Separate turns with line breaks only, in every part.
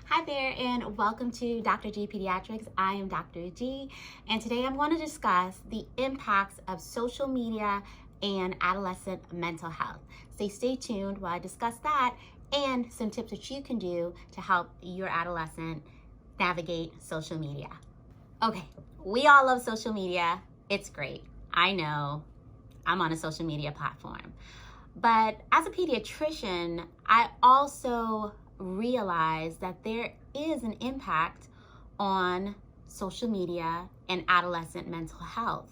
Hi there, and welcome to Dr. G Pediatrics. I am Dr. G, and today I'm going to discuss the impacts of social media and adolescent mental health. Stay tuned while I discuss that and some tips that you can do to help your adolescent navigate social media. Okay, we all love social media. It's great. I know I'm on a social media platform. But as a pediatrician, I also realize that there is an impact on social media and adolescent mental health.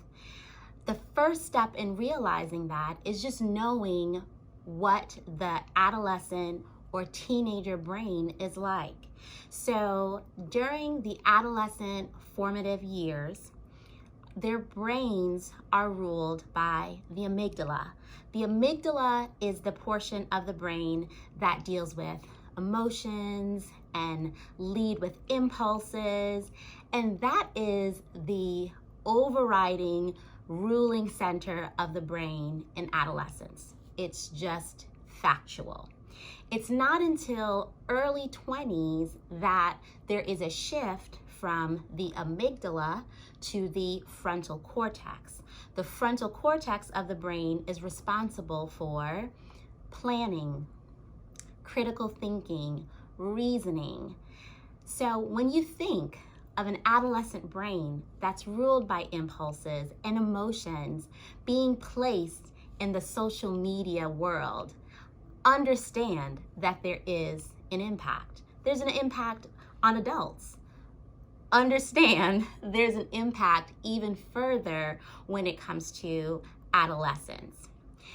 The first step in realizing that is just knowing what the adolescent or teenager brain is like. So during the adolescent formative years, their brains are ruled by the amygdala. The amygdala is the portion of the brain that deals with emotions and lead with impulses, and that is the overriding ruling center of the brain in adolescence. It's just factual. It's not until early 20s that there is a shift from the amygdala to the frontal cortex. The frontal cortex of the brain is responsible for planning, critical thinking, reasoning. So when you think of an adolescent brain that's ruled by impulses and emotions being placed in the social media world, understand that there is an impact. There's an impact on adults. Understand there's an impact even further when it comes to adolescents.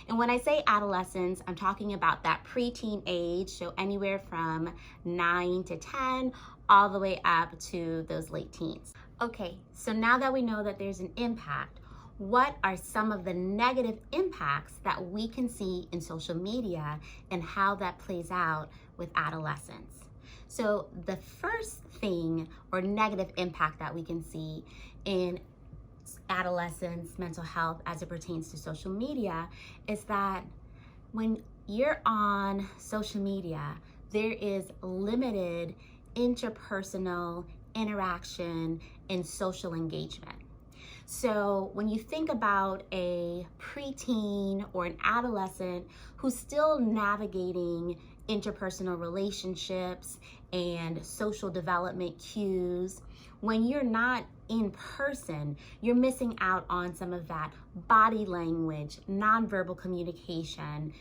And when I say adolescence, I'm talking about that preteen age, so anywhere from 9 to 10, all the way up to those late teens. Okay, so now that we know that there's an impact, what are some of the negative impacts that we can see in social media and how that plays out with adolescents? So the first thing or negative impact that we can see in adolescents' mental health as it pertains to social media is that when you're on social media, there is limited interpersonal interaction and social engagement. So when you think about a preteen or an adolescent who's still navigating interpersonal relationships and social development cues, when you're not in person, you're missing out on some of that body language, nonverbal communication,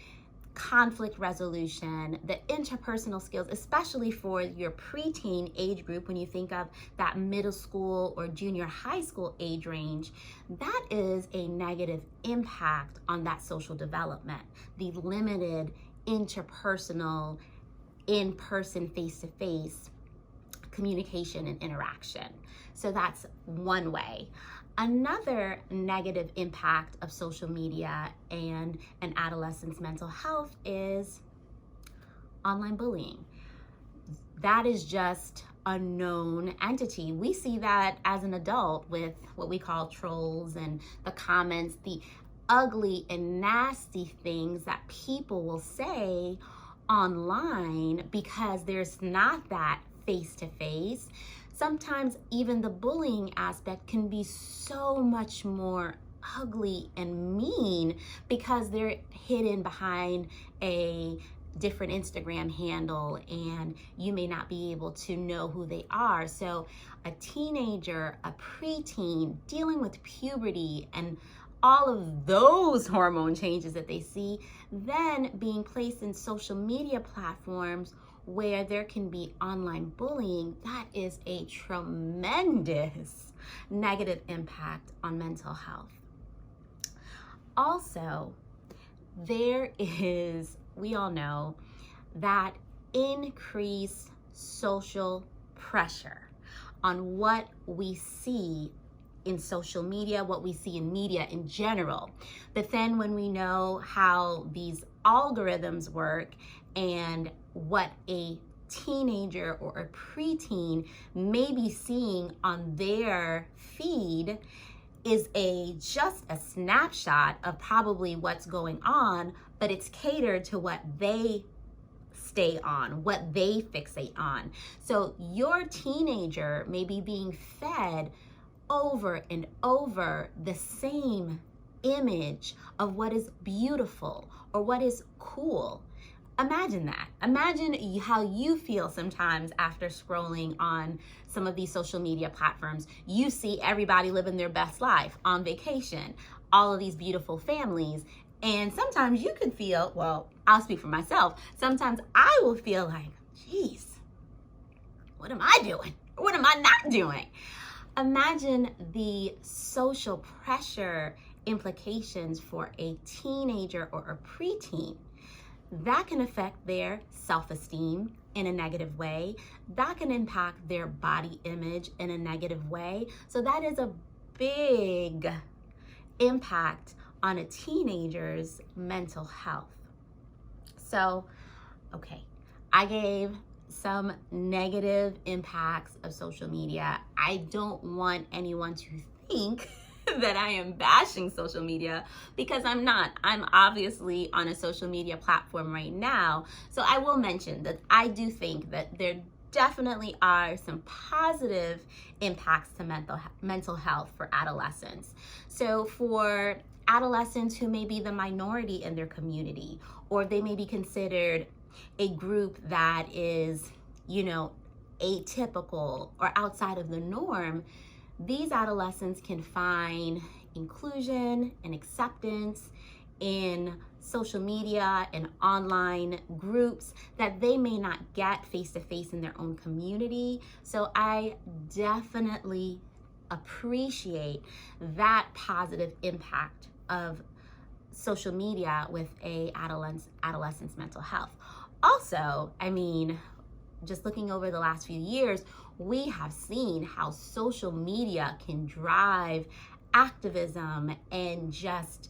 conflict resolution, the interpersonal skills, especially for your preteen age group. When you think of that middle school or junior high school age range, that is a negative impact on that social development, the limited interpersonal, in-person, face-to-face communication and interaction. So that's one way. Another negative impact of social media and an adolescent's mental health is online bullying. That is just a known entity. We see that as an adult with what we call trolls and the comments, the ugly and nasty things that people will say online because there's not that face-to-face. Sometimes even the bullying aspect can be so much more ugly and mean because they're hidden behind a different Instagram handle and you may not be able to know who they are. So a teenager, a preteen dealing with puberty and all of those hormone changes that they see, then being placed in social media platforms where there can be online bullying, that is a tremendous negative impact on mental health. Also, there is, we all know, that increased social pressure on what we see in social media, what we see in media in general. But then when we know how these algorithms work and what a teenager or a preteen may be seeing on their feed is just a snapshot of probably what's going on, but it's catered to what they stay on, what they fixate on. So your teenager may be being fed over and over the same image of what is beautiful or what is cool. Imagine that. Imagine how you feel sometimes after scrolling on some of these social media platforms. You see everybody living their best life on vacation, all of these beautiful families. And sometimes you could feel, well, I'll speak for myself. Sometimes I will feel like, geez, what am I doing? What am I not doing? Imagine the social pressure implications for a teenager or a preteen. That can affect their self-esteem in a negative way. That can impact their body image in a negative way. So that is a big impact on a teenager's mental health. So, okay, I gave some negative impacts of social media. I don't want anyone to think that I am bashing social media, because I'm not. I'm obviously on a social media platform right now. So I will mention that I do think that there definitely are some positive impacts to mental health for adolescents. So for adolescents who may be the minority in their community, or they may be considered a group that is, atypical or outside of the norm, these adolescents can find inclusion and acceptance in social media and online groups that they may not get face-to-face in their own community. So I definitely appreciate that positive impact of social media with a adolescent's mental health. Also, just looking over the last few years, we have seen how social media can drive activism and just,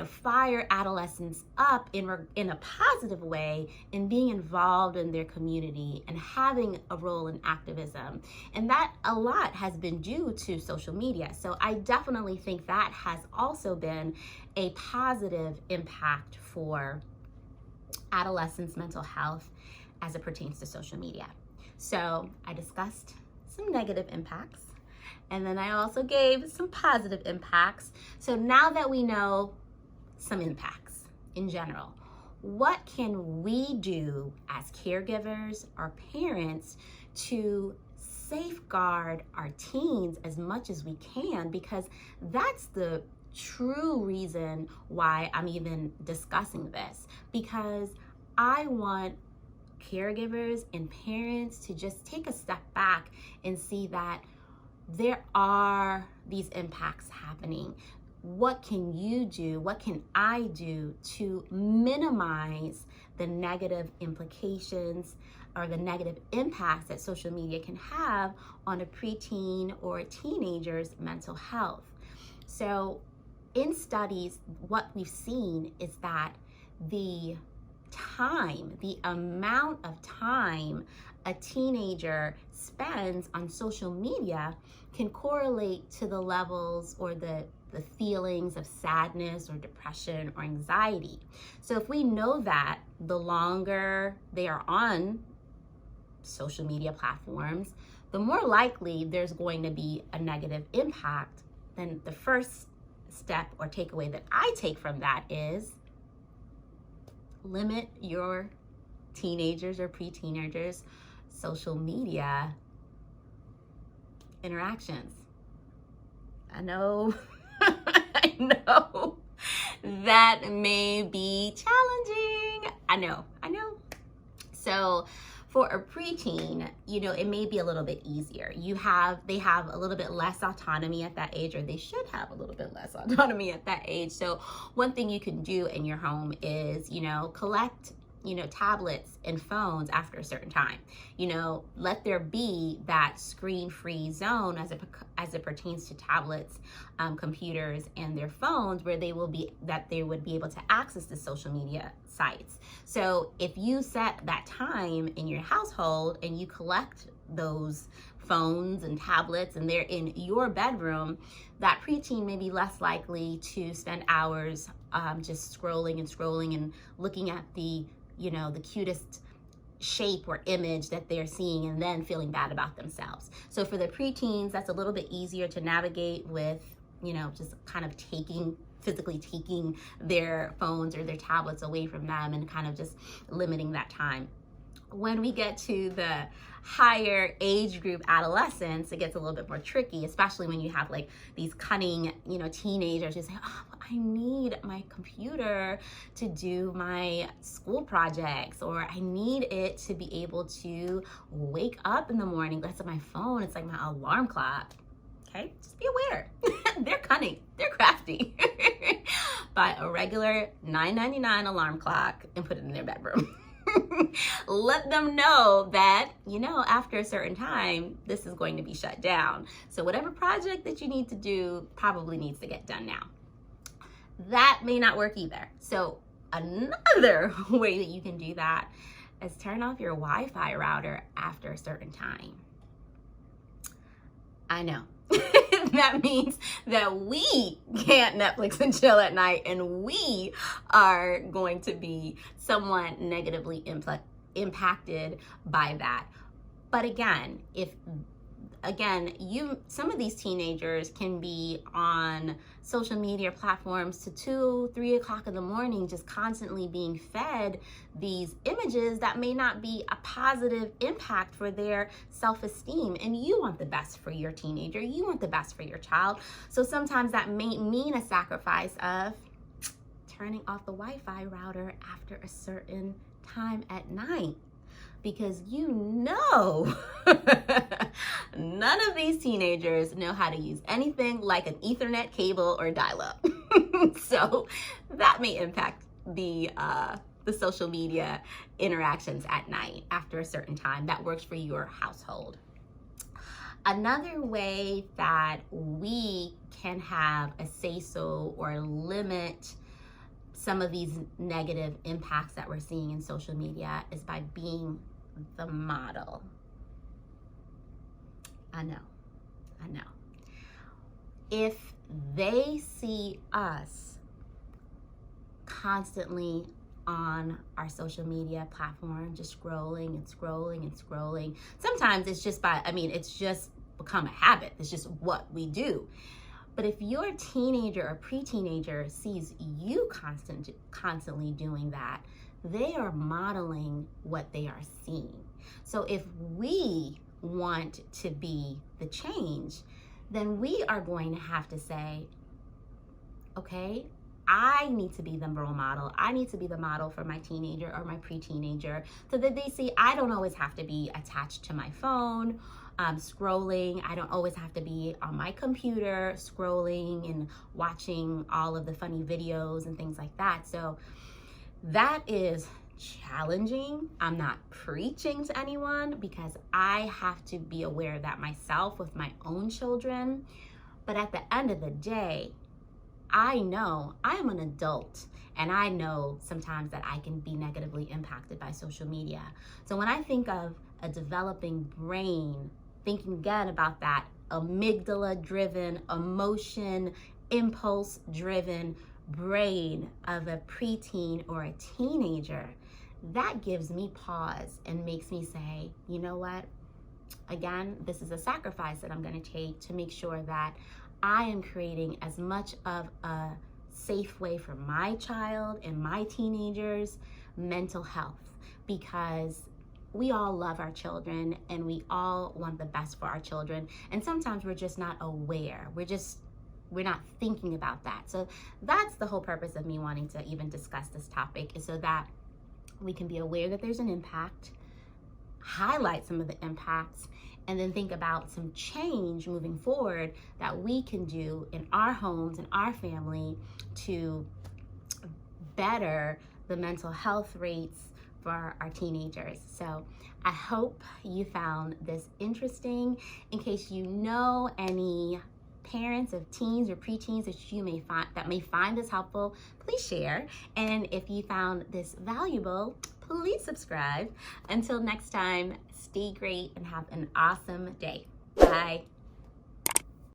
fire adolescents up in a positive way in being involved in their community and having a role in activism. And that a lot has been due to social media. So I definitely think that has also been a positive impact for adolescents' mental health as it pertains to social media. So I discussed some negative impacts, and then I also gave some positive impacts. So now that we know some impacts in general, what can we do as caregivers or parents to safeguard our teens as much as we can? Because that's the true reason why I'm even discussing this, because I want caregivers and parents to just take a step back and see that there are these impacts happening. What can you do? What can I do to minimize the negative implications or the negative impacts that social media can have on a preteen or a teenager's mental health? So in studies, what we've seen is that the amount of time a teenager spends on social media can correlate to the levels or the feelings of sadness or depression or anxiety. So if we know that the longer they are on social media platforms, the more likely there's going to be a negative impact, then the first step or takeaway that I take from that is limit your teenagers or pre-teenagers' social media interactions. I know, I know that may be challenging. I know. So for a preteen, it may be a little bit easier. They have a little bit less autonomy at that age, or they should have a little bit less autonomy at that age. So one thing you can do in your home is, collect, tablets and phones after a certain time. Let there be that screen-free zone as it pertains to tablets, computers, and their phones, where they would be able to access the social media sites. So if you set that time in your household and you collect those phones and tablets and they're in your bedroom, that preteen may be less likely to spend hours just scrolling and looking at the the cutest shape or image that they're seeing and then feeling bad about themselves. So for the preteens, that's a little bit easier to navigate with, just kind of physically taking their phones or their tablets away from them and kind of just limiting that time. When we get to the higher age group adolescents, it gets a little bit more tricky, especially when you have like these cunning, teenagers who say, oh, I need my computer to do my school projects, or I need it to be able to wake up in the morning. That's my phone. It's like my alarm clock. Okay, just be aware. They're cunning. They're crafty. Buy a regular $9.99 alarm clock and put it in their bedroom. Let them know that, after a certain time, this is going to be shut down. So whatever project that you need to do probably needs to get done now. That may not work either. So another way that you can do that is turn off your Wi-Fi router after a certain time. I know. That means that we can't Netflix and chill at night, and we are going to be somewhat negatively impacted by that. But again, some of these teenagers can be on social media platforms to 2, 3 o'clock in the morning, just constantly being fed these images that may not be a positive impact for their self-esteem. And you want the best for your teenager. You want the best for your child. So sometimes that may mean a sacrifice of turning off the Wi-Fi router after a certain time at night. Because none of these teenagers know how to use anything like an Ethernet cable or dial-up. So that may impact the social media interactions at night after a certain time. That works for your household. Another way that we can have a say-so or limit some of these negative impacts that we're seeing in social media is by being the model. I know. If they see us constantly on our social media platform, just scrolling and scrolling and scrolling, sometimes it's just it's just become a habit. It's just what we do. But if your teenager or pre-teenager sees you constantly doing that, they are modeling what they are seeing. So if we want to be the change, then we are going to have to say, okay, I need to be the role model. I need to be the model for my teenager or my pre-teenager, so that they see I don't always have to be attached to my phone, scrolling. I don't always have to be on my computer scrolling and watching all of the funny videos and things like that. So that is challenging. I'm not preaching to anyone, because I have to be aware of that myself with my own children. But at the end of the day, I know I am an adult, and I know sometimes that I can be negatively impacted by social media. So when I think of a developing brain, thinking again about that amygdala-driven, emotion, impulse-driven brain of a preteen or a teenager, that gives me pause and makes me say, you know what? Again, this is a sacrifice that I'm going to take to make sure that I am creating as much of a safe way for my child and my teenagers' mental health, because we all love our children and we all want the best for our children. And sometimes we're just not aware. We're not thinking about that. So that's the whole purpose of me wanting to even discuss this topic, is so that we can be aware that there's an impact, highlight some of the impacts, and then think about some change moving forward that we can do in our homes and our family to better the mental health rates for our teenagers. So I hope you found this interesting. In case you know any parents of teens or preteens that may find this helpful, please share. And if you found this valuable, please subscribe. Until next time, stay great and have an awesome day. Bye.